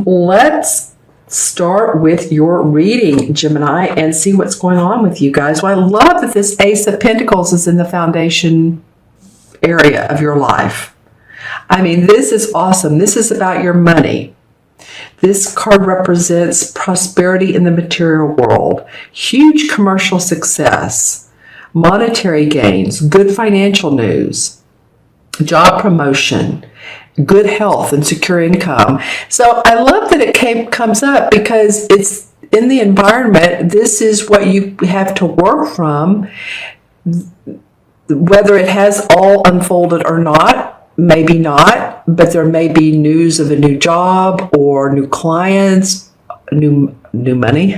Let's start with your reading, Gemini, and see what's going on with you guys. Well, I love that this Ace of Pentacles is in the foundation area of your life. I mean, this is awesome. This is about your money. This card represents prosperity in the material world, huge commercial success, monetary gains, good financial news, job promotion, good health, and secure income. So I love that it comes up because it's in the environment. This is what you have to work from. Whether it has all unfolded or not, maybe not, but there may be news of a new job or new clients, new money.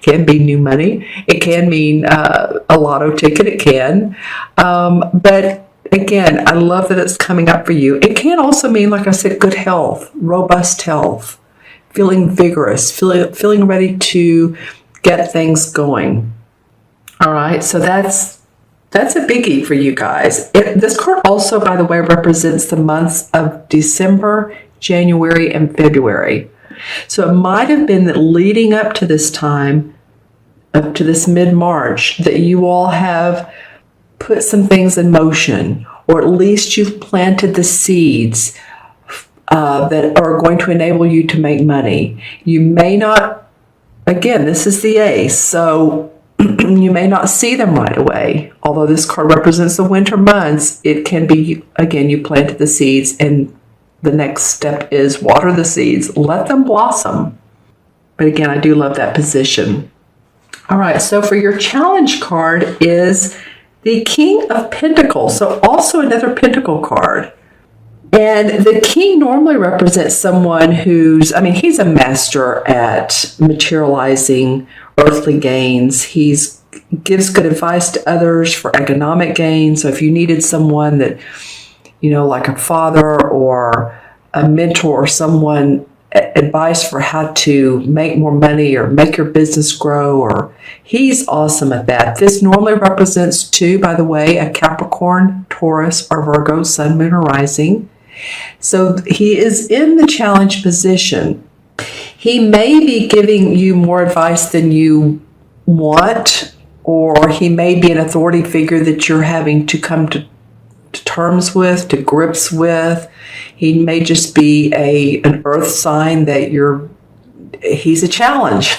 Can be new money. It can mean a lotto ticket. It can. But again, I love that it's coming up for you. It can also mean, like I said, good health, robust health, feeling vigorous, feeling ready to get things going. All right, so that's a biggie for you guys. This card also, by the way, represents the months of December, January, and February. So it might have been that leading up to this time, up to this mid-March, that you all have put some things in motion, or at least you've planted the seeds that are going to enable you to make money. You may not, again, this is the Ace, so you may not see them right away. Although this card represents the winter months, it can be, again, you planted the seeds and the next step is water the seeds, let them blossom. But again, I do love that position. All right, so for your challenge card is the King of Pentacles, so also another Pentacle card. And the King normally represents someone who's, he's a master at materializing earthly gains. He gives good advice to others for economic gain. So if you needed someone that, like a father or a mentor or someone, advice for how to make more money or make your business grow, or he's awesome at that. This normally represents two, by the way, a Capricorn, Taurus, or Virgo, Sun, Moon, or Rising. So he is in the challenge position. He may be giving you more advice than you want, or he may be an authority figure that you're having to come to terms with, to grips with. He may just be an earth sign that he's a challenge.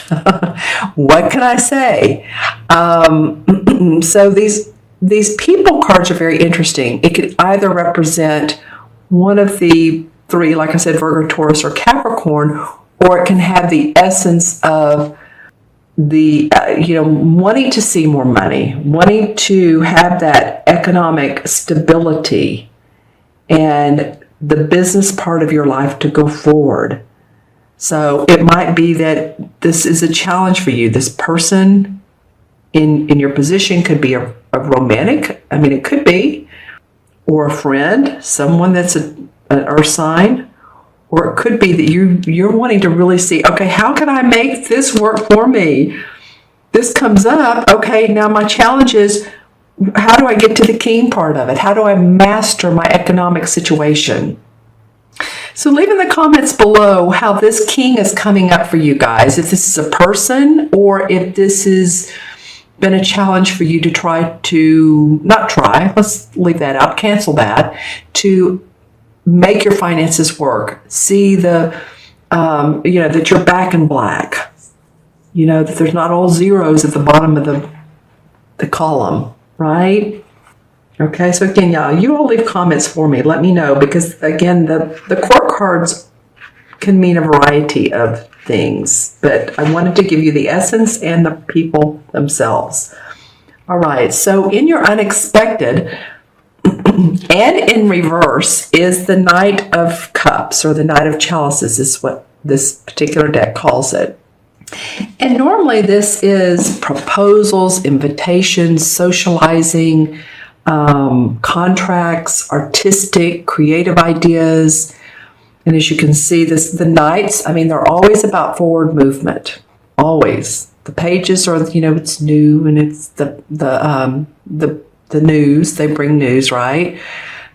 What can I say? So these people cards are very interesting. It could either represent one of the three, like I said, Virgo, Taurus, or Capricorn, or it can have the essence of the, wanting to see more money, wanting to have that economic stability and the business part of your life to go forward. So it might be that this is a challenge for you. This person in your position could be a romantic, it could be, or a friend, someone that's an earth sign, or it could be that you're wanting to really see, okay, how can I make this work for me? This comes up, okay, now my challenge is, how do I get to the King part of it? How do I master my economic situation? So leave in the comments below how this King is coming up for you guys. If this is a person, or if this has been a challenge for you to let's leave that out, cancel that, to make your finances work. See that you're back in black. That there's not all zeros at the bottom of the column, right? Okay, so again, y'all, you all leave comments for me. Let me know, because again, the court cards can mean a variety of things, but I wanted to give you the essence and the people themselves. All right, so in your unexpected and in reverse is the Knight of Cups, or the Knight of Chalices is what this particular deck calls it. And normally this is proposals, invitations, socializing, contracts, artistic, creative ideas. And as you can see, the Knights, they're always about forward movement, always. The pages are, it's new, and it's the news. They bring news, right?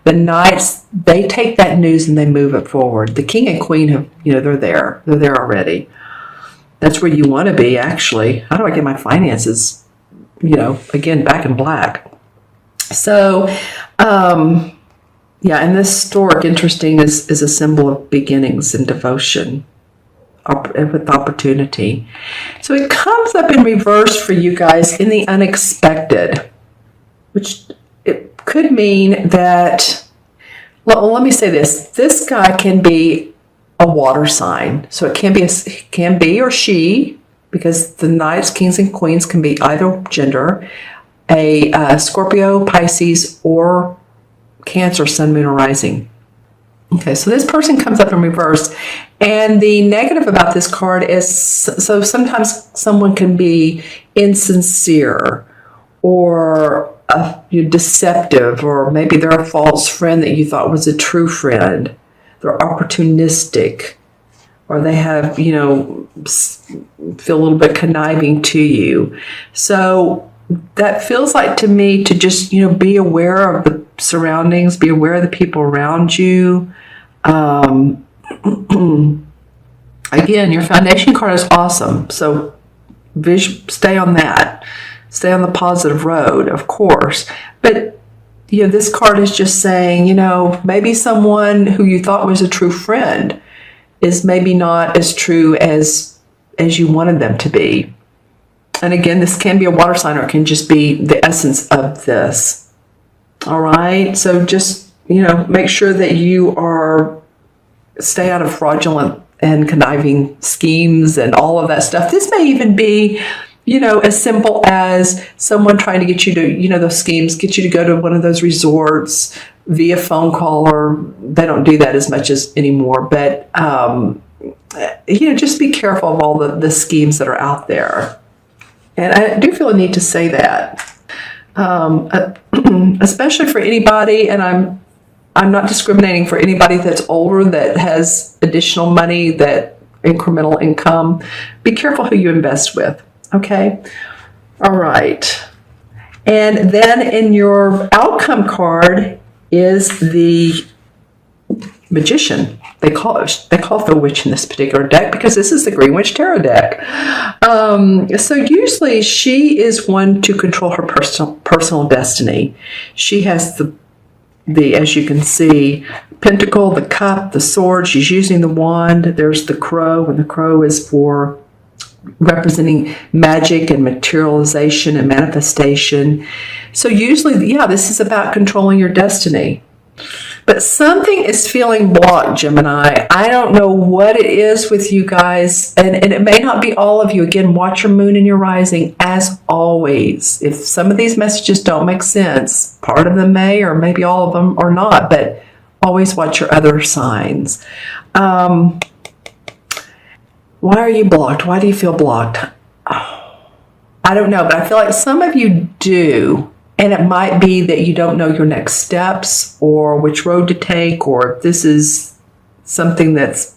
The Knights, they take that news and they move it forward. The King and Queen have, they're there. They're there already. That's where you want to be, actually. How do I get my finances, again, back in black? So, and this stork, interesting, is a symbol of beginnings and devotion with opportunity. So it comes up in reverse for you guys in the unexpected, which it could mean that, well, let me say this. This guy can be a water sign. So it can be or she, because the Knights, Kings, and Queens can be either gender, a Scorpio, Pisces, or Cancer, Sun, Moon, or Rising. Okay, so this person comes up in reverse. And the negative about this card is, so sometimes someone can be insincere or deceptive, or maybe they're a false friend that you thought was a true friend. They're opportunistic, or they have, feel a little bit conniving to you. So that feels like to me to just, be aware of the surroundings, be aware of the people around you. Again, your foundation card is awesome. So stay on that. Stay on the positive road, of course. But, this card is just saying, maybe someone who you thought was a true friend is maybe not as true as you wanted them to be. And again, this can be a water sign, or it can just be the essence of this. All right. So just, make sure that you stay out of fraudulent and conniving schemes and all of that stuff. This may even be, as simple as someone trying to get you to, those schemes, get you to go to one of those resorts via phone call, or they don't do that as much as anymore. But, just be careful of all the schemes that are out there. And I do feel a need to say that, especially for anybody, and I'm not discriminating, for anybody that's older that has additional money, that incremental income. Be careful who you invest with, okay? All right. And then in your outcome card is the Magician. They call it the Witch in this particular deck, because this is the Green Witch Tarot deck. So usually she is one to control her personal destiny. She has the as you can see, Pentacle, the Cup, the Sword. She's using the wand. There's the Crow, and the Crow is for representing magic and materialization and manifestation. So usually, this is about controlling your destiny. But something is feeling blocked, Gemini. I don't know what it is with you guys, and it may not be all of you. Again, watch your moon and your rising, as always. If some of these messages don't make sense, part of them may, or maybe all of them are not, but always watch your other signs. Why are you blocked? Why do you feel blocked? I don't know, but I feel like some of you do. And it might be that you don't know your next steps, or which road to take, or if this is something that's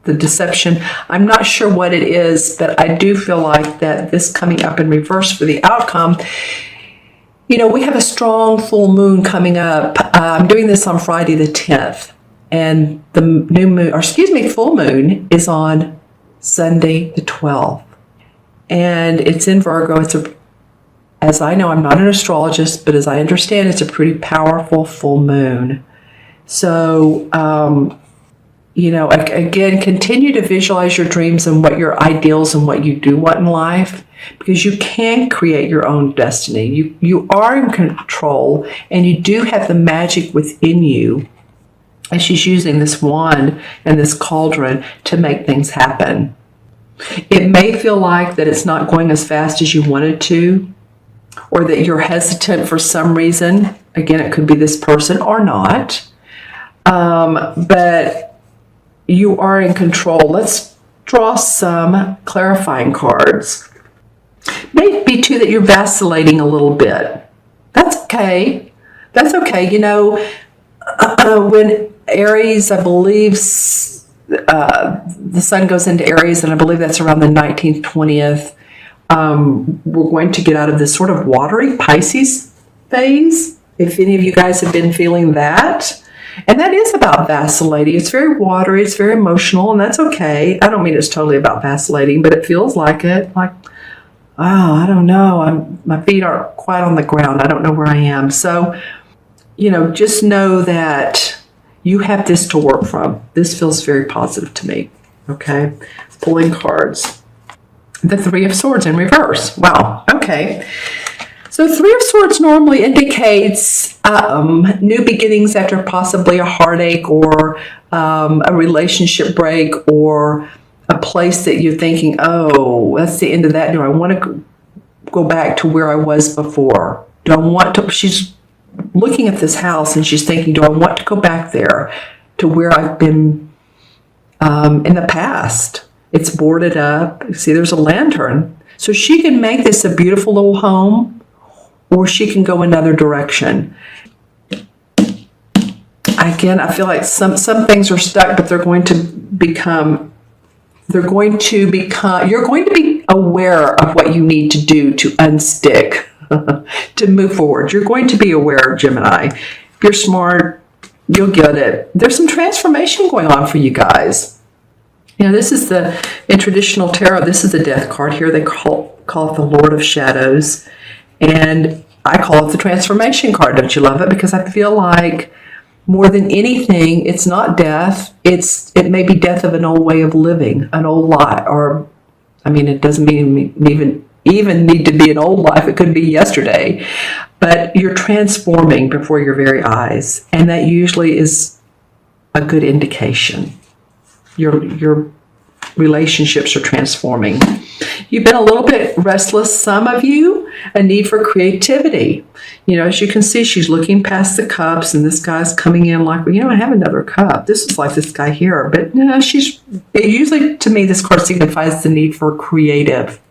the deception. I'm not sure what it is, but I do feel like that this coming up in reverse for the outcome. We have a strong full moon coming up. I'm doing this on Friday the 10th. And the full moon is on Sunday the 12th. And it's in Virgo. As I know, I'm not an astrologist, but as I understand, it's a pretty powerful full moon. So, again, continue to visualize your dreams and what your ideals and what you do want in life, because you can create your own destiny. You are in control, and you do have the magic within you. And she's using this wand and this cauldron to make things happen. It may feel like that it's not going as fast as you wanted to, or that you're hesitant for some reason. Again, it could be this person or not. But you are in control. Let's draw some clarifying cards. Maybe too that you're vacillating a little bit. That's okay. That's okay. When Aries, I believe, the sun goes into Aries, and I believe that's around the 19th, 20th. We're going to get out of this sort of watery Pisces phase. If any of you guys have been feeling that. And that is about vacillating. It's very watery, it's very emotional, and that's okay. I don't mean it's totally about vacillating, but it feels like it. Like, oh, I don't know. My feet aren't quite on the ground. I don't know where I am. So, just know that you have this to work from. This feels very positive to me. Okay? Pulling cards. The Three of Swords in reverse. Wow. Okay. So Three of Swords normally indicates new beginnings after possibly a heartache or a relationship break or a place that you're thinking, oh, that's the end of that. Do I want to go back to where I was before? Do I want to? She's looking at this house and she's thinking, do I want to go back there to where I've been in the past? It's boarded up. See, there's a lantern. So she can make this a beautiful little home, or she can go another direction. Again, I feel like some things are stuck, but you're going to be aware of what you need to do to unstick, to move forward. You're going to be aware, Gemini. If you're smart, you'll get it. There's some transformation going on for you guys. This is in traditional tarot, this is the Death card here. They call it the Lord of Shadows. And I call it the transformation card. Don't you love it? Because I feel like more than anything, it's not death. It may be death of an old way of living, an old life, or it doesn't even need to be an old life. It could be yesterday, but you're transforming before your very eyes, and that usually is a good indication. Your relationships are transforming. You've been a little bit restless, some of you, a need for creativity. As you can see, she's looking past the cups, and this guy's coming in like, I have another cup. This is like this guy here. But usually to me, this card signifies the need for creative,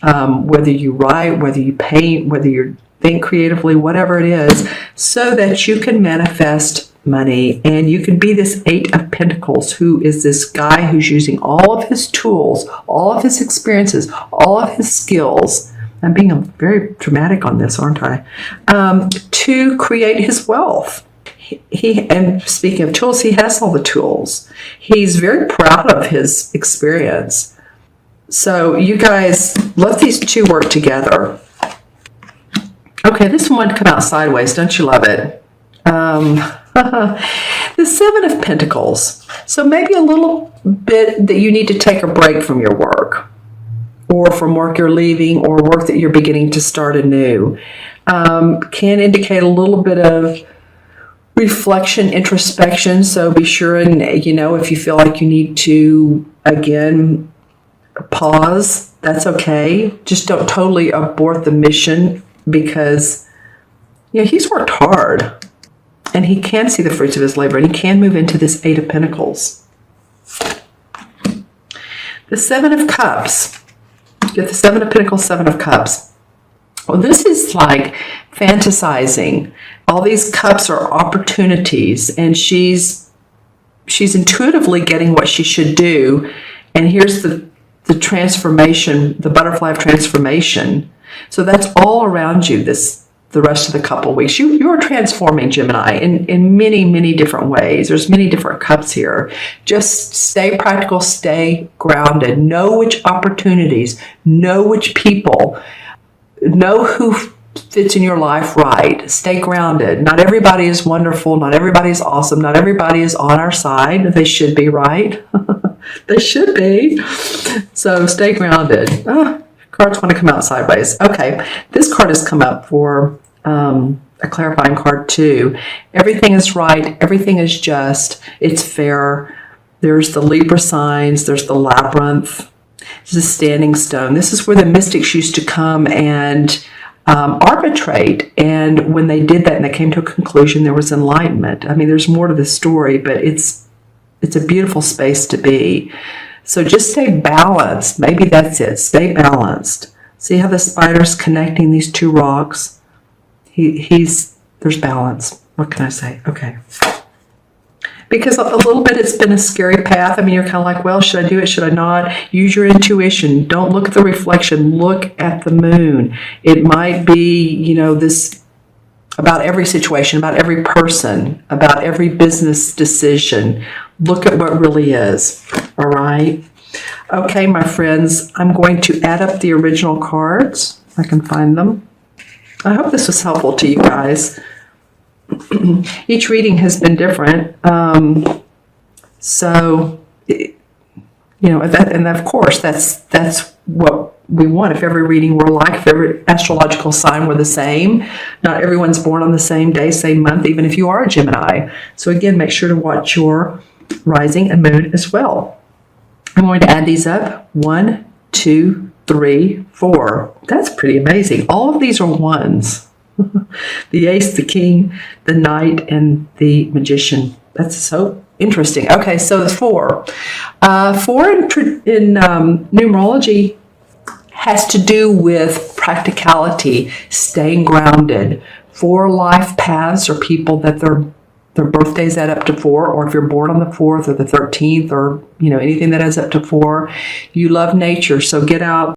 whether you write, whether you paint, whether you think creatively, whatever it is, so that you can manifest money. And you can be this Eight of Pentacles, who is this guy who's using all of his tools, all of his experiences, all of his skills. I'm being very dramatic on this, aren't I? To create his wealth. And speaking of tools, he has all the tools. He's very proud of his experience. So you guys, let these two work together. Okay, this one come out sideways. Don't you love it? The Seven of Pentacles. So maybe a little bit that you need to take a break from your work, or from work you're leaving, or work that you're beginning to start anew. Can indicate a little bit of reflection, introspection. So be sure and, if you feel like you need to, again, pause, that's okay. Just don't totally abort the mission, because, he's worked hard. And he can see the fruits of his labor, and he can move into this Eight of Pentacles. The Seven of Cups. Get the Seven of Pentacles, Seven of Cups. Well, this is like fantasizing. All these cups are opportunities, and she's intuitively getting what she should do. And here's the transformation, the butterfly of transformation. So that's all around you the rest of the couple weeks. You're transforming, Gemini, in many, many different ways. There's many different cups here. Just stay practical, stay grounded. Know which opportunities, know which people, know who fits in your life right. Stay grounded. Not everybody is wonderful. Not everybody is awesome. Not everybody is on our side. They should be, right? They should be. So stay grounded. Cards want to come out sideways. Okay, this card has come up for a clarifying card too. Everything is right. Everything is just. It's fair. There's the Libra signs. There's the labyrinth. This is a standing stone. This is where the mystics used to come and arbitrate. And when they did that and they came to a conclusion, there was enlightenment. There's more to the story, but it's a beautiful space to be. So just stay balanced. Maybe that's it. Stay balanced. See how the spider's connecting these two rocks? There's balance. What can I say? Okay. Because a little bit it's been a scary path. You're kind of like, well, should I do it? Should I not? Use your intuition. Don't look at the reflection. Look at the moon. It might be, this about every situation, about every person, about every business decision. Look at what really is, all right? Okay, my friends, I'm going to add up the original cards. I can find them. I hope this was helpful to you guys. Each reading has been different. And of course, that's what we want. If every reading were like, if every astrological sign were the same, not everyone's born on the same day, same month, even if you are a Gemini. So again, make sure to watch your rising and moon as well. I'm going to add these up. 1, 2, 3, 4. That's pretty amazing. All of these are ones. The ace, the king, the knight, and the magician. That's so interesting. Okay, so the 4. 4 in numerology has to do with practicality, staying grounded. 4 life paths are people that their birthdays add up to 4, or if you're born on the 4th or the 13th, or anything that adds up to 4. You love nature, so get out.